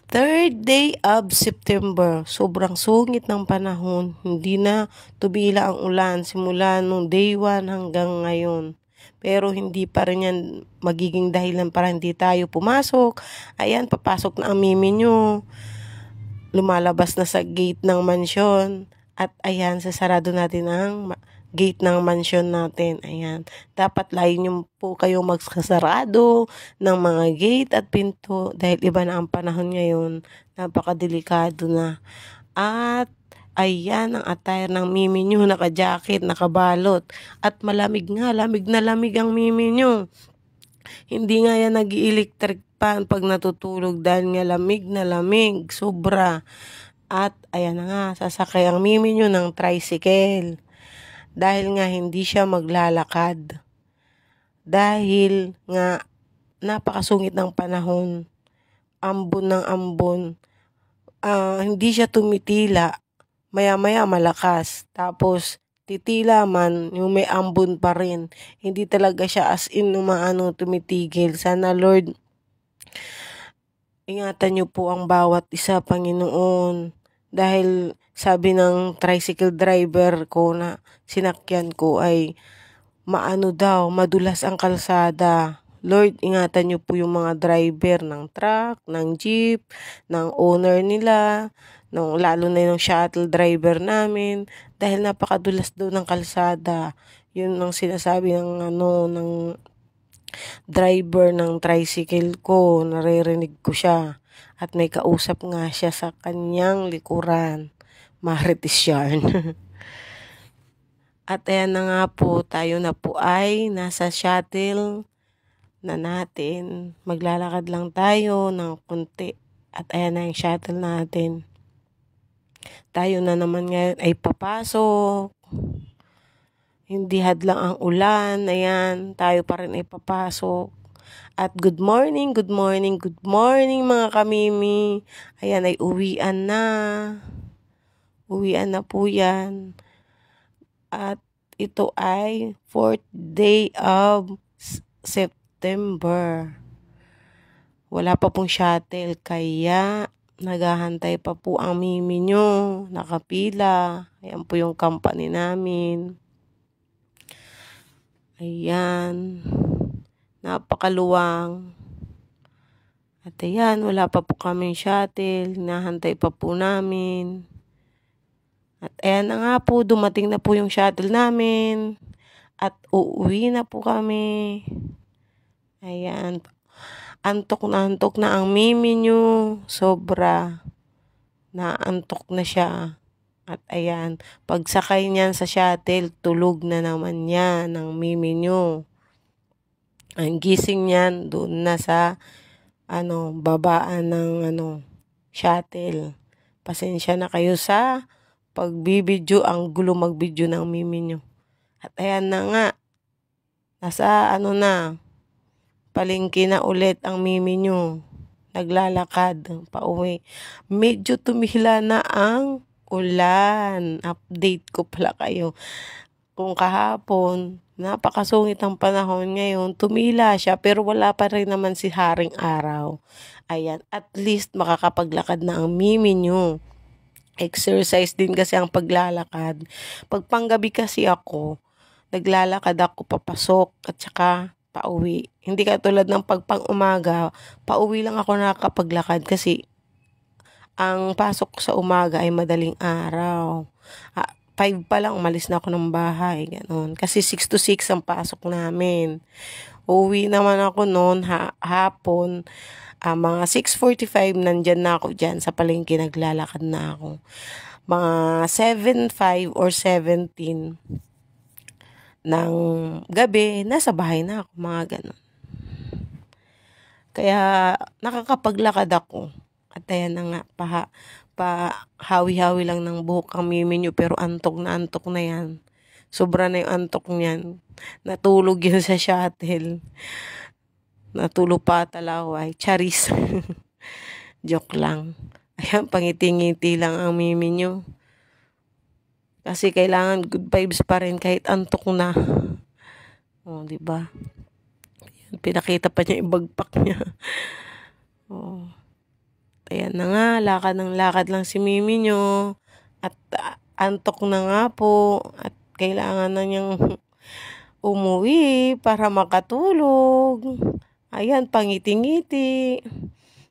Third day of September, sobrang sungit ng panahon. Hindi na tubila ang ulan simula nung day 1 hanggang ngayon. Pero hindi pa rin yan magiging dahilan para hindi tayo pumasok. Ayan, papasok na ang mimi nyo. Lumalabas na sa gate ng mansyon. At ayan, sasarado natin ang gate ng mansyon natin. Ayan. Dapat layo nyo po kayo magsasarado ng mga gate at pinto dahil iba na ang panahon ngayon. Napakadelikado na. At ayan ang attire ng mimi nyo. Naka-jacket, nakabalot. At malamig nga, lamig na lamig ang mimi nyo. Hindi nga yan nag-electric fan pag natutulog dahil nga lamig na lamig. Sobra. At ayan na nga, sasakay ang mimi nyo ng tricycle. Dahil nga hindi siya maglalakad. Dahil nga napakasungit ng panahon. Ambon ng ambon. Hindi siya tumitila. Maya-maya malakas. Tapos titila man, yung may ambon pa rin. Hindi talaga siya as in tumitigil. Sana Lord, ingatan niyo po ang bawat isa, Panginoon. Dahil sabi ng tricycle driver ko na sinakyan ko ay madulas ang kalsada. Lord, ingatan niyo po yung mga driver ng truck, ng jeep, ng owner nila, lalo na yung shuttle driver namin, dahil napakadulas daw ng kalsada. Yun ang sinasabi ng driver ng tricycle ko, naririnig ko siya. At may kausap nga siya sa kanyang likuran. Marites yarn. At ayan na nga po, tayo na po ay nasa shuttle na natin. Maglalakad lang tayo ng konti. At ayan na yung shuttle natin. Tayo na naman ngayon ay papasok. Hindi hadlang ang ulan. Ayan, tayo pa rin ay papasok. At good morning, good morning, good morning mga kamimi. Ayan ay uwian na. Uwian na po yan. At ito ay 4th day of September. Wala pa pong shuttle kaya naghahantay pa po ang mimi nyo. Nakapila. Ayan po yung company namin. Ayan. Napakaluwang. At ayan, wala pa po kaming shuttle. Hinahantay pa po namin. At ayan na nga po, dumating na po yung shuttle namin. At uuwi na po kami. Ayan. Antok na ang mimi nyo. Sobra. Naantok na siya. At ayan, pagsakay niyan sa shuttle, tulog na naman yan ng mimi nyo. Ang gising niyan doon na sa babaan ng shuttle. Pasensya na kayo sa pagbibidyo, ang gulo magbidyo ng mimi nyo. At ayan na nga, nasa na, palengke na ulit ang mimi nyo. Naglalakad pauwi. Medyo tumihila na ang ulan. Update ko pala kayo. Kung kahapon, napakasungit ang panahon ngayon, tumila siya pero wala pa rin naman si haring araw. Ayan, at least makakapaglakad na ang mimi nyo. Exercise din kasi ang paglalakad. Pag panggabi kasi ako, naglalakad ako papasok at saka pauwi. Hindi katulad ng pang umaga, pauwi lang ako nakakapaglakad kasi ang pasok ko sa umaga ay madaling araw. 5 pa lang, umalis na ako ng bahay. Ganon. Kasi 6 to 6 ang pasok namin. Uwi naman ako noon hapon. Mga 6:45 nandyan na ako dyan sa palengke, naglalakad na ako. Mga 7:05 or 17 ng gabi, nasa bahay na ako. Mga ganon. Kaya nakakapaglakad ako. At ayan na nga, hawi-hawi lang ng buhok ang mimi nyo, pero antok na yan. Sobra na yung antok niyan. Natulog yun sa shuttle. Natulog pa talaway. Charis. Joke lang. Ayan, pangiti-ngiti lang ang mimi nyo. Kasi kailangan good vibes pa rin kahit antok na. O, diba? Pinakita pa niya yung bagpak niya. Oh. Ayan na nga, lakad ng lakad lang si Mimi nyo. At antok na nga po. At kailangan na niyang umuwi para makatulog. Ayan, pangiti-ngiti.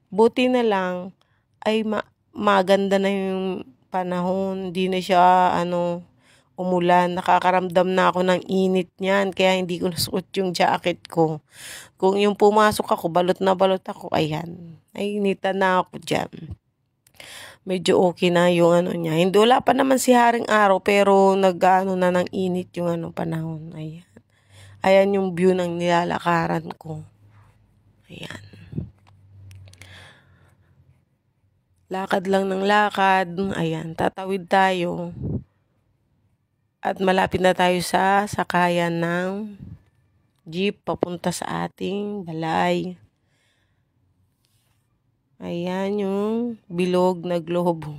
Buti na lang ay maganda na yung panahon. Hindi na siya umulan. Nakakaramdam na ako ng init niyan. Kaya hindi ko nasuot yung jacket ko. Kung yung pumasok ako, balot na balot ako. Ayan. Ay, initan na ako dyan. Medyo okay na yung niya. Hindi, wala pa naman si Haring Araw, pero nag-ano na ng init yung panahon. Ayan. Ayan yung view ng nilalakaran ko. Ayan. Lakad lang ng lakad. Ayan, tatawid tayo. At malapit na tayo sa sakayan ng jeep papunta sa ating balay. Ayan yung bilog na globo.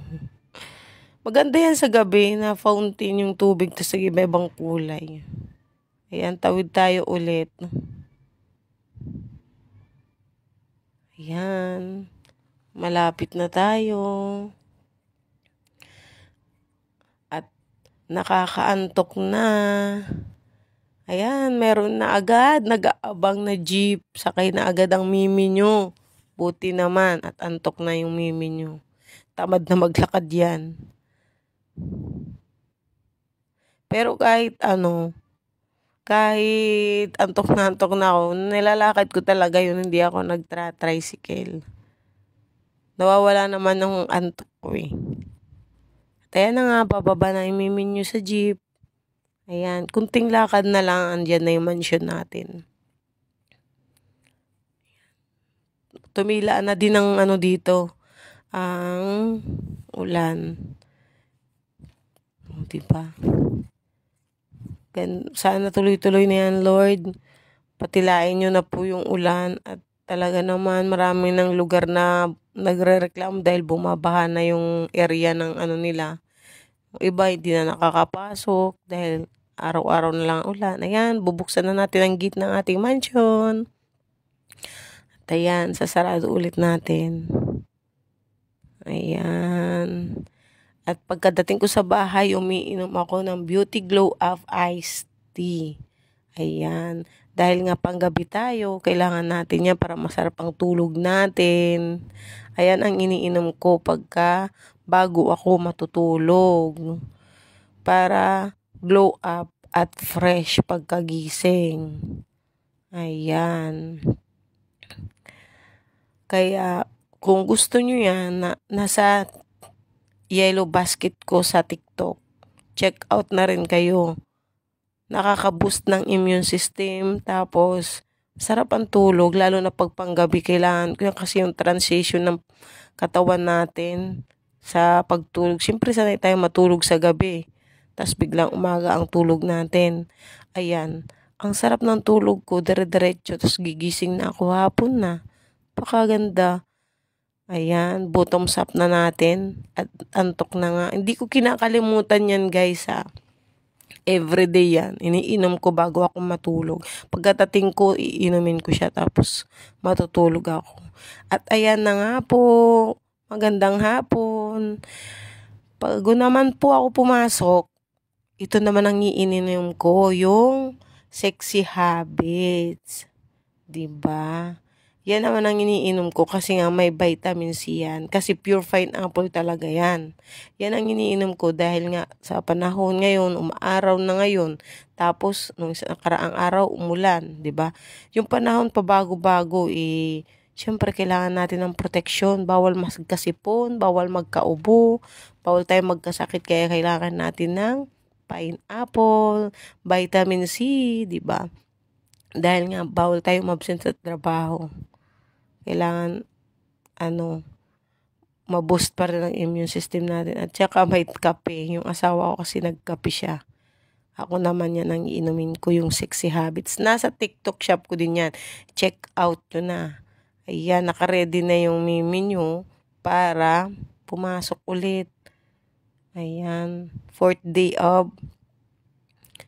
Maganda yan sa gabi na fountain yung tubig, tapos ibang kulay. Ayan, tawid tayo ulit. Ayan. Malapit na tayo. At nakakaantok na. Ayan, meron na agad. Nag-aabang na jeep. Sakay na agad ang Mimi nyo. Buti naman at antok na yung Mimi nyo. Tamad na maglakad yan. Pero kahit antok na ako, nilalakad ko talaga yun, hindi ako nagtra-tricycle. Nawawala naman ng antok ko eh. At ayan na nga, bababa na yung Mimi nyo sa jeep. Ayan, kunting lakad na lang, andyan na yung mansion natin. Tumila na din ng dito, ang ulan. Diba? Sana tuloy-tuloy na yan, Lord. Patilain nyo na po yung ulan. At talaga naman, marami ng lugar na nagre-reklamo dahil bumabaha na yung area ng nila. Iba hindi na nakakapasok dahil araw-araw na lang ulan. Ayan, bubuksan na natin ang gate ng ating mansion. At ayan, sasarado ulit natin. Ayan. At pagkadating ko sa bahay, umiinom ako ng Beauty Glow Up Iced Tea. Ayan. Dahil nga panggabi tayo, kailangan natin yan para masarap ang tulog natin. Ayan ang iniinom ko bago ako matutulog. Para glow up at fresh pagkagising. Ayan. Kaya kung gusto nyo yan, nasa yellow basket ko sa TikTok. Check out na rin kayo. Nakaka-boost ng immune system. Tapos, sarap ang tulog. Lalo na pag panggabi, kailangan kasi yung transition ng katawan natin sa pagtulog. Siyempre, sanay tayo matulog sa gabi. Tapos, biglang umaga ang tulog natin. Ayan. Ang sarap ng tulog ko. Dire-diretso. Tapos, gigising na ako hapon na. Pakaganda. Ayan, bottoms up na natin. At antok na nga. Hindi ko kinakalimutan yan, guys, ha. Everyday yan. Iniinom ko bago ako matulog. Pagkatating ko, iinumin ko siya. Tapos, matutulog ako. At ayan na nga po. Magandang hapon. Pag naman po ako pumasok, ito naman ang iininom ko. Yung Sexy Habits. Diba? Yan naman ang iniinom ko kasi nga may vitamin C yan. Kasi pure fine apple talaga yan. Yan ang iniinom ko dahil nga sa panahon ngayon, umaaraw na ngayon. Tapos, nung nakaraang araw, umulan, di ba? Yung panahon pa bago-bago, syempre kailangan natin ng proteksyon. Bawal magkasipon, bawal magkaubo, bawal tayo magkasakit. Kaya kailangan natin ng pineapple, vitamin C, di ba? Dahil nga bawal tayo mabsent sa trabaho. Kailangan ma-boost pa rin ang immune system natin. At saka may kape. Yung asawa ko kasi nagkape siya. Ako naman yan ang iinumin ko, yung Sexy Habits. Nasa TikTok shop ko din yan. Check out nyo na. Ayan, nakaready na yung Mimi nyo para pumasok ulit. Ayan, 4th day of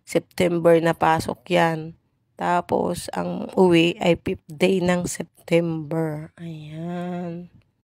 September na pasok yan. Tapos, ang uwi ay 5th day ng September. Ayan.